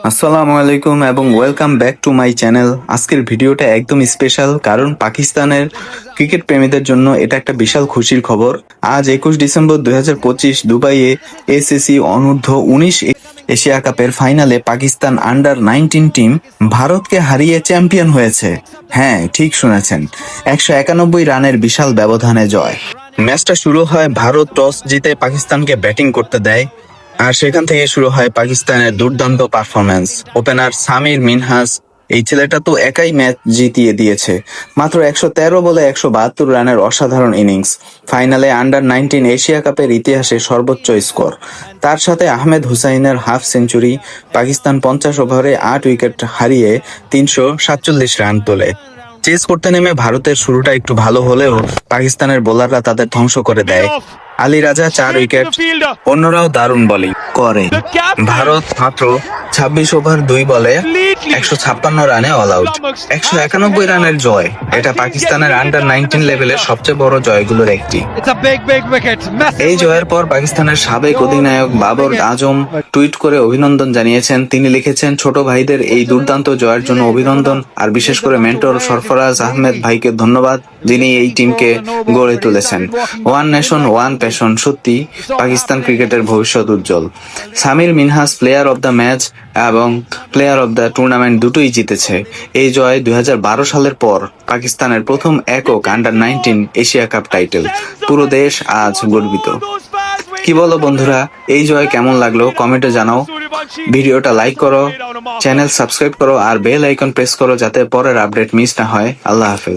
আসসালামু আলাইকুম এবং welcome back to my channel. আজকের ভিডিওটা একদম স্পেশাল, কারণ পাকিস্তানের ক্রিকেট প্রেমীদের জন্য এটা একটা বিশাল খুশির খবর। আজ 21 ডিসেম্বর 2025 দুবাইয়ে এসএসসি অনূর্ধ্ব-19 এশিয়া কাপের ফাইনালে পাকিস্তান আন্ডার-19 টিম ভারতকে হারিয়ে চ্যাম্পিয়ন হয়েছে। হ্যাঁ, ঠিক শুনেছেন, 191 রানের বিশাল ব্যবধানে জয়। ম্যাচটা শুরু হয়, ভারত টস জিতে পাকিস্তানকে ব্যাটিং করতে দেয়, আর সেখান থেকে শুরু হয় পাকিস্তানের দুর্দান্ত পারফরম্যান্স। ওপেনার সামির মিনহাস, এই ছেলেটা তো একাই ম্যাচ জিতিয়ে দিয়েছে। মাত্র 113 বলে 172 রানের অসাধারণ ইনিংস। ফাইনালে আন্ডার-19 এশিয়া কাপের ইতিহাসে সর্বোচ্চ স্কোর। তার সাথে আহমেদ হুসাইনের হাফ সেঞ্চুরি। পাকিস্তান 50 ওভারে 8 উইকেট হারিয়ে 347 রান তোলে। চেস করতে নেমে ভারতের শুরুটা একটু ভালো হলেও পাকিস্তানের বোলাররা তাদের ধ্বংস করে দেয়। আলী রাজা 4 উইকেট, অন্যরাও দারুণ বোলিং করে। ভারত মাত্র 26 ওভার 2 বলে 156 রানে অল আউট। 191 রানের জয়, এটা পাকিস্তানের আন্ডার-19 লেভেলের সবচেয়ে বড় জয়গুলোর একটি। এই জয়ের পর পাকিস্তানের সাবেক অধিনায়ক বাবর আজম টুইট করে অভিনন্দন জানিয়েছেন। তিনি লিখেছেন, ছোট ভাইদের এই দুর্দান্ত জয়ের জন্য অভিনন্দন, আর বিশেষ করে মেন্টর সরফরাজ আহমেদ ভাইকে ধন্যবাদ, যিনি এই টিমকে গড়ে তুলেছেন। ওয়ান নেশন ওয়ান প্যাশন, সত্যি পাকিস্তান ক্রিকেটের ভবিষ্যৎ উজ্জ্বল। Samir Minhas player of the match এবং প্লেয়ার অব দ্য টুর্নামেন্ট দুটোই জিতেছে। এই জয় 2012 সালের পর পাকিস্তানের প্রথম একক আন্ডার-19 এশিয়া কাপ টাইটেল। পুরো দেশ আজ গর্বিত। কি বলো বন্ধুরা, এই জয় কেমন লাগলো কমেন্টে জানাও। ভিডিওটা লাইক করো, চ্যানেল সাবস্ক্রাইব করো আর বেল আইকন প্রেস করো, যাতে পরের আপডেট মিস না হয়। আল্লাহ হাফেজ।